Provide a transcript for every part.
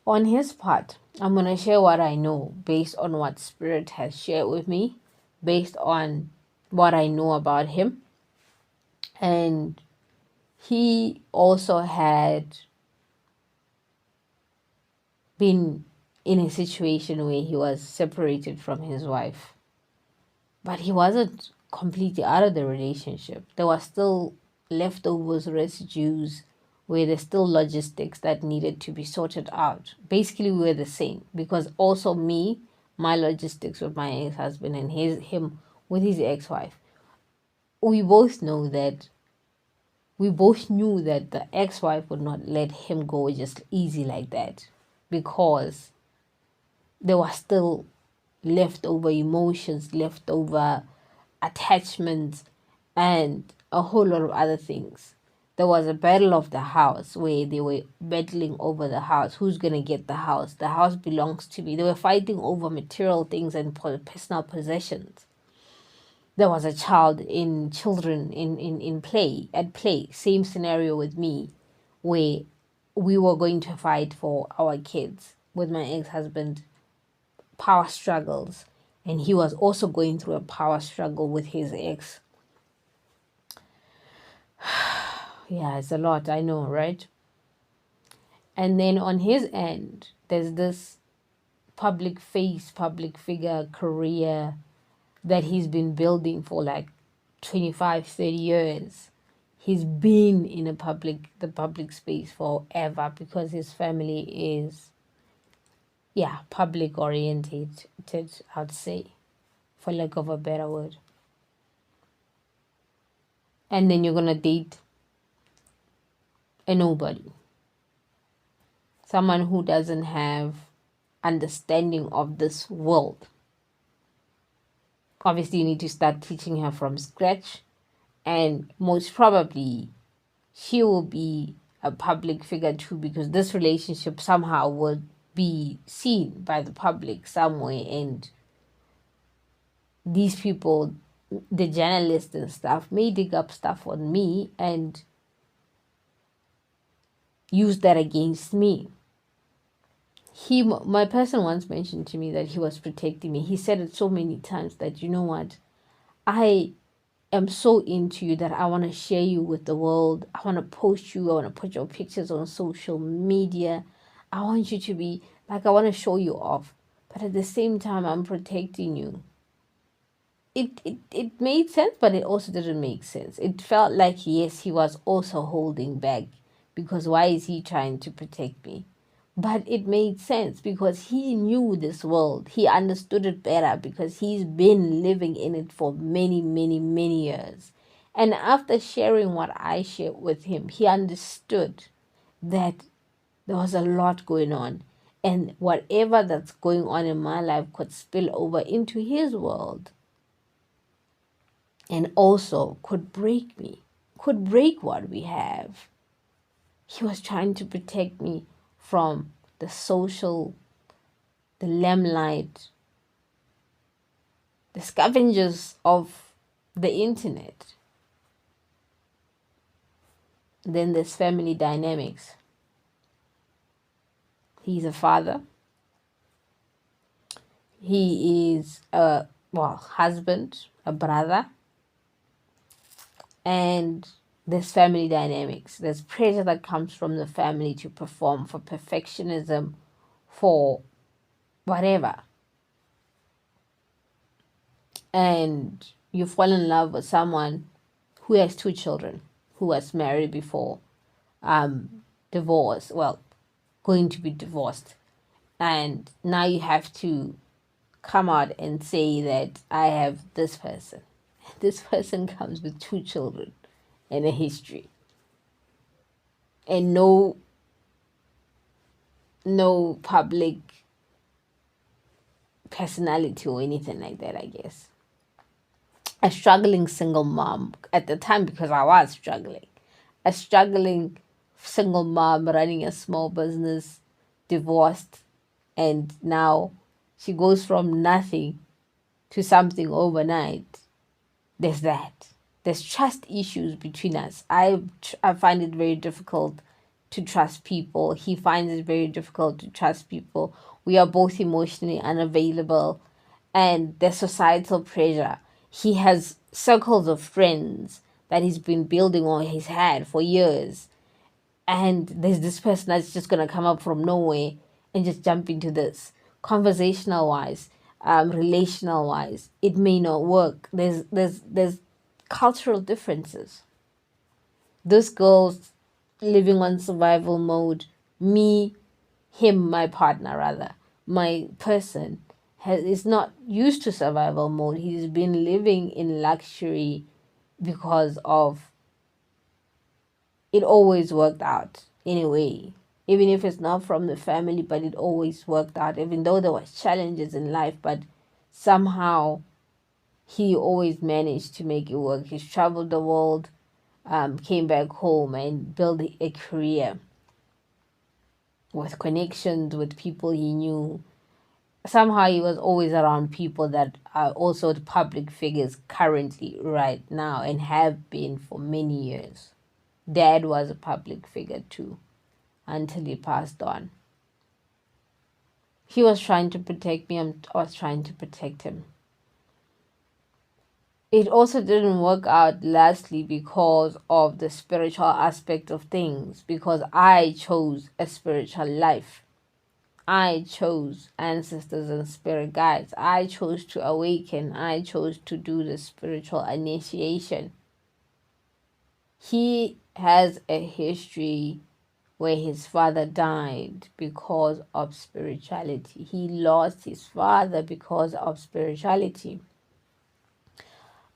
On his part, I'm going to share what I know based on what Spirit has shared with me, based on what I know about him. And he also had been in a situation where he was separated from his wife, but he wasn't completely out of the relationship. There was still leftovers, residues, where there's still logistics that needed to be sorted out. Basically, we were the same because also me, my logistics with my ex-husband and him with his ex-wife. We both knew that the ex-wife would not let him go just easy like that because there was still leftover emotions, leftover attachments, and a whole lot of other things. There was a battle of the house where they were battling over the house. Who's going to get the house? The house belongs to me. They were fighting over material things and personal possessions. There was a child in children in play, at play. Same scenario with me, where we were going to fight for our kids with my ex-husband, power struggles, and he was also going through a power struggle with his ex. Yeah, it's a lot, I know, right? And then on his end, there's this public face, public figure career that he's been building for like 25, 30 years. He's been in the public space forever because his family is, yeah, public oriented, I'd say, for lack of a better word. And then you're gonna date a nobody, someone who doesn't have understanding of this world. Obviously, you need to start teaching her from scratch, and most probably she will be a public figure too, because this relationship somehow would be seen by the public somewhere, and these people, the journalists and stuff, may dig up stuff on me and use that against me. My person once mentioned to me that he was protecting me. He said it so many times that, you know what, I am so into you that I want to share you with the world. I want to post you. I want to put your pictures on social media. I want you to be like, I want to show you off. But at the same time, I'm protecting you. It made sense, but it also didn't make sense. It felt like, yes, he was also holding back because why is he trying to protect me? But it made sense because he knew this world. He understood it better because he's been living in it for many, many, many years. And after sharing what I shared with him, he understood that there was a lot going on. And whatever that's going on in my life could spill over into his world and also could break me, could break what we have. He was trying to protect me from the limelight, the scavengers of the internet. Then there's family dynamics. He's a father. He is a husband, a brother. And there's family dynamics. There's pressure that comes from the family to perform, for perfectionism, for whatever. And you fall in love with someone who has 2 children, who was married before, divorced, going to be divorced. And now you have to come out and say that I have this person. This person comes with 2 children and a history. And no public personality or anything like that, I guess. A struggling single mom at the time, because I was struggling. A struggling single mom running a small business, divorced, and now she goes from nothing to something overnight. There's that. There's trust issues between us. I find it very difficult to trust people. He finds it very difficult to trust people. We are both emotionally unavailable, and the societal pressure. He has circles of friends that he's been building or he's had for years, and there's this person that's just gonna come up from nowhere and just jump into this. Conversational wise, relational wise, it may not work. There's cultural differences. This girl's living on survival mode. Me, him, my partner rather, my person is not used to survival mode. He's been living in luxury because of it always worked out anyway. Even if it's not from the family, but it always worked out. Even though there was challenges in life, but somehow he always managed to make it work. He's traveled the world, came back home and built a career with connections with people he knew. Somehow he was always around people that are also the public figures currently right now and have been for many years. Dad was a public figure too until he passed on. He was trying to protect me, I was trying to protect him. It also didn't work out lastly because of the spiritual aspect of things, because I chose a spiritual life. I chose ancestors and spirit guides. I chose to awaken. I chose to do the spiritual initiation. He has a history where his father died because of spirituality. He lost his father because of spirituality.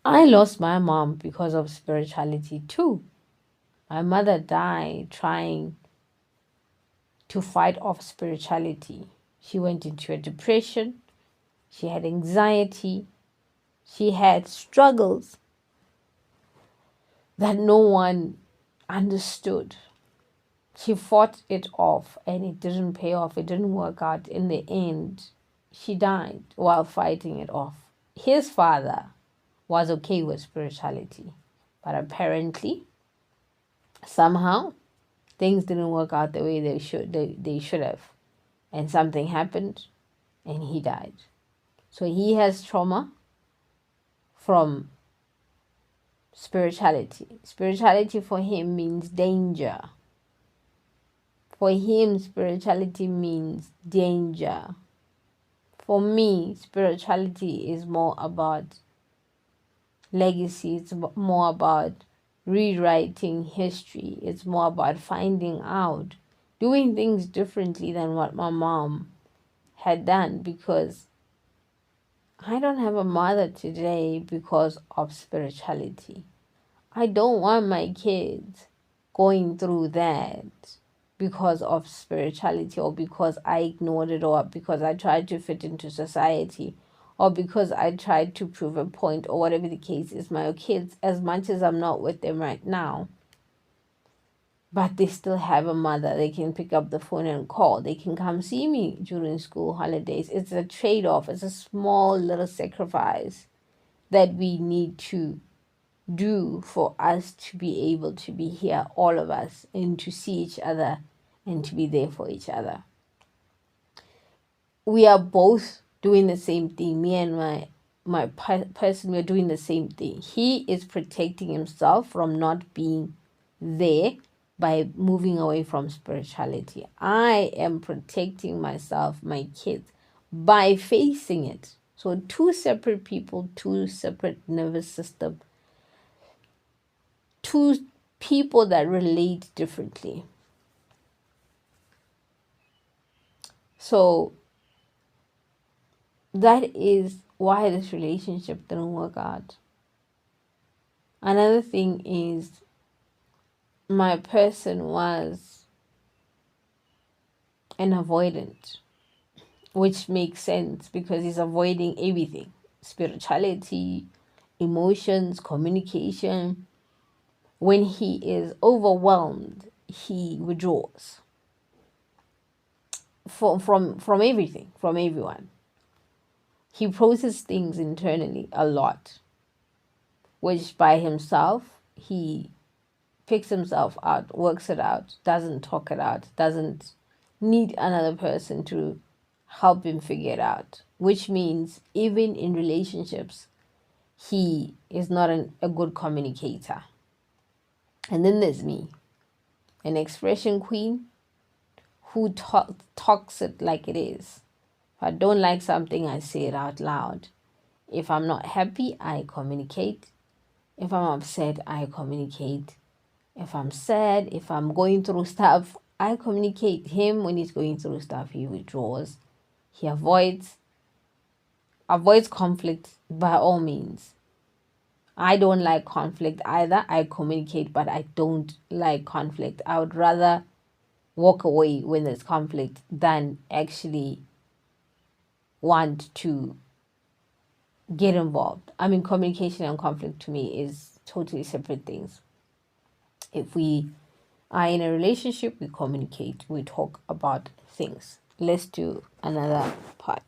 I lost my mom because of spirituality too. My mother died trying to fight off spirituality. She went into a depression. She had anxiety. She had struggles that no one understood. She fought it off and it didn't pay off. It didn't work out. In the end, she died while fighting it off. His father was okay with spirituality, but apparently, somehow, things didn't work out the way they should have. And something happened and he died. So he has trauma from spirituality. Spirituality for him means danger. For him, spirituality means danger. For me, spirituality is more about legacy. It's more about rewriting history. It's more about finding out, doing things differently than what my mom had done, because I don't have a mother today because of spirituality. I don't want my kids going through that because of spirituality, or because I ignored it, or because I tried to fit into society, or because I tried to prove a point, or whatever the case is. My kids, as much as I'm not with them right now, but they still have a mother. They can pick up the phone and call. They can come see me during school holidays. It's a trade-off. It's a small little sacrifice that we need to do for us to be able to be here, all of us, and to see each other and to be there for each other. We are both doing the same thing. Me and my person, we're doing the same thing. He is protecting himself from not being there by moving away from spirituality. I am protecting myself, my kids, by facing it. So two separate people, two separate nervous system, two people that relate differently. So that is why this relationship didn't work out. Another thing is, my person was an avoidant, which makes sense because he's avoiding everything: spirituality, emotions, communication. When he is overwhelmed, he withdraws from everything, from everyone. He processes things internally a lot, which by himself he picks himself out, works it out, doesn't talk it out, doesn't need another person to help him figure it out. Which means even in relationships, he is not a good communicator. And then there's me, an expression queen who talks it like it is. If I don't like something, I say it out loud. If I'm not happy, I communicate. If I'm upset, I communicate. If I'm sad, if I'm going through stuff, I communicate. Him, when he's going through stuff, he withdraws. He avoids conflict by all means. I don't like conflict either. I communicate, but I don't like conflict. I would rather walk away when there's conflict than actually want to get involved. I mean, communication and conflict to me is totally separate things. If we are in a relationship, we communicate, we talk about things. Let's do another part.